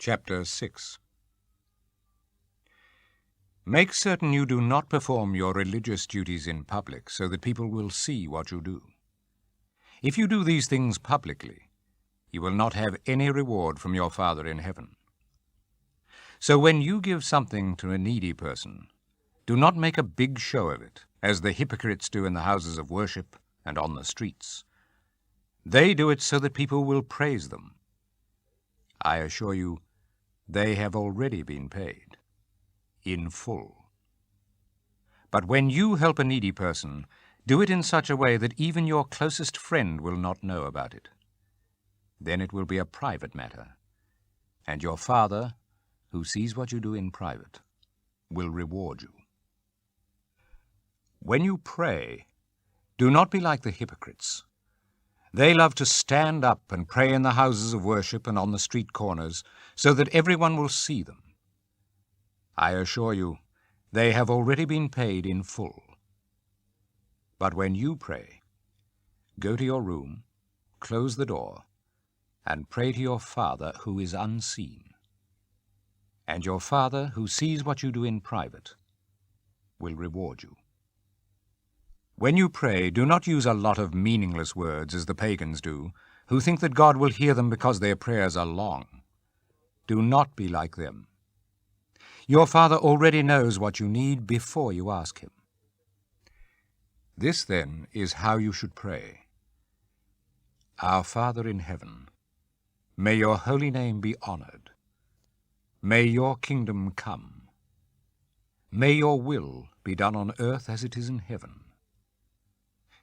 Chapter 6. Make certain you do not perform your religious duties in public, so that people will see what you do. If you do these things publicly, you will not have any reward from your Father in heaven. So when you give something to a needy person, do not make a big show of it, as the hypocrites do in the houses of worship and on the streets. They do it so that people will praise them. I assure you, they have already been paid, in full. But when you help a needy person, do it in such a way that even your closest friend will not know about it. Then it will be a private matter, and your Father, who sees what you do in private, will reward you. When you pray, do not be like the hypocrites. They love to stand up and pray in the houses of worship and on the street corners, so that everyone will see them. I assure you, they have already been paid in full. But when you pray, go to your room, close the door, and pray to your Father who is unseen. And your Father, who sees what you do in private, will reward you. When you pray, do not use a lot of meaningless words as the pagans do, who think that God will hear them because their prayers are long. Do not be like them. Your Father already knows what you need before you ask him. This, then, is how you should pray. Our Father in heaven, may your holy name be honored. May your kingdom come. May your will be done on earth as it is in heaven.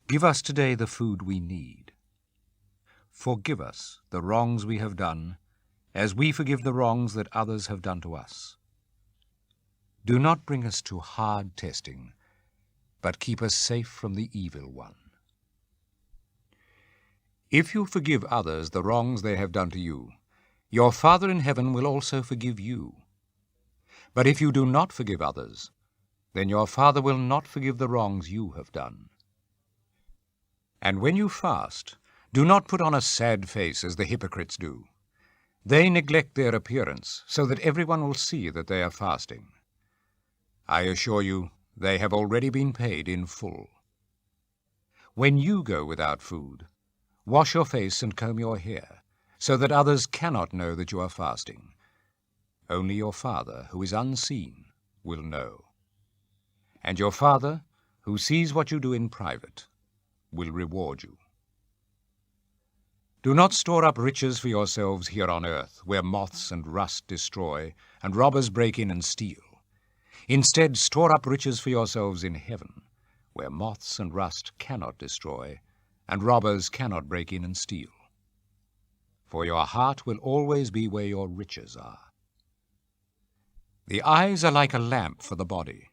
Give us today the food we need. Forgive us the wrongs we have done, as we forgive the wrongs that others have done to us. Do not bring us to hard testing, but keep us safe from the evil one. If you forgive others the wrongs they have done to you, your Father in heaven will also forgive you. But if you do not forgive others, then your Father will not forgive the wrongs you have done. And when you fast, do not put on a sad face as the hypocrites do. They neglect their appearance so that everyone will see that they are fasting. I assure you, they have already been paid in full. When you go without food, wash your face and comb your hair, so that others cannot know that you are fasting. Only your Father, who is unseen, will know. And your Father, who sees what you do in private, will reward you. Do not store up riches for yourselves here on earth, where moths and rust destroy, and robbers break in and steal. Instead, store up riches for yourselves in heaven, where moths and rust cannot destroy, and robbers cannot break in and steal. For your heart will always be where your riches are. The eyes are like a lamp for the body.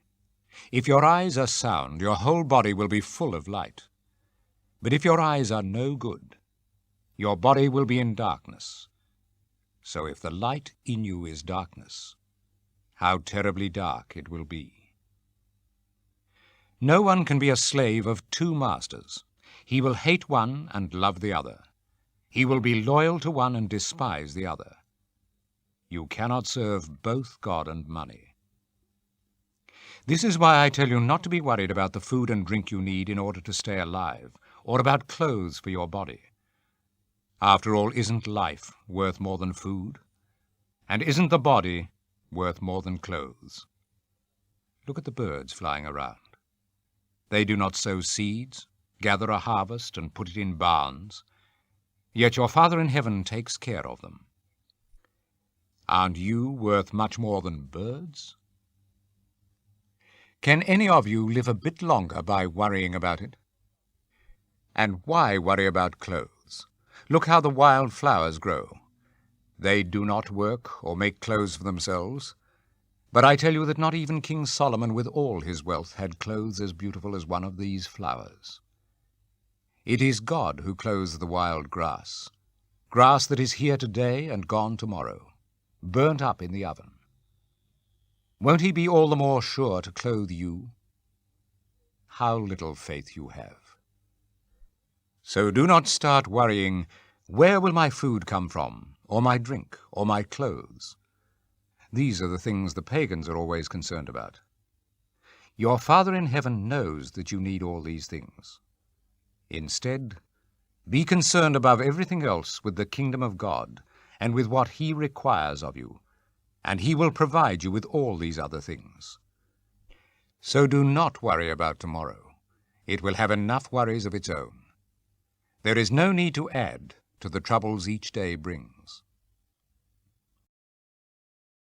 If your eyes are sound, your whole body will be full of light. But if your eyes are no good, your body will be in darkness. So if the light in you is darkness, how terribly dark it will be. No one can be a slave of two masters. He will hate one and love the other. He will be loyal to one and despise the other. You cannot serve both God and money. This is why I tell you not to be worried about the food and drink you need in order to stay alive, or about clothes for your body. After all, isn't life worth more than food? And isn't the body worth more than clothes? Look at the birds flying around. They do not sow seeds, gather a harvest, and put it in barns, yet your Father in heaven takes care of them. Aren't you worth much more than birds? Can any of you live a bit longer by worrying about it? And why worry about clothes? Look how the wild flowers grow. They do not work or make clothes for themselves. But I tell you that not even King Solomon with all his wealth had clothes as beautiful as one of these flowers. It is God who clothes the wild grass, grass that is here today and gone tomorrow, burnt up in the oven. Won't he be all the more sure to clothe you? How little faith you have. So do not start worrying, where will my food come from? or my drink, or my clothes? These are the things the pagans are always concerned about. Your Father in heaven knows that you need all these things. Instead, be concerned above everything else with the kingdom of God and with what He requires of you, and He will provide you with all these other things. So do not worry about tomorrow. It will have enough worries of its own. There is no need to add to the troubles each day brings.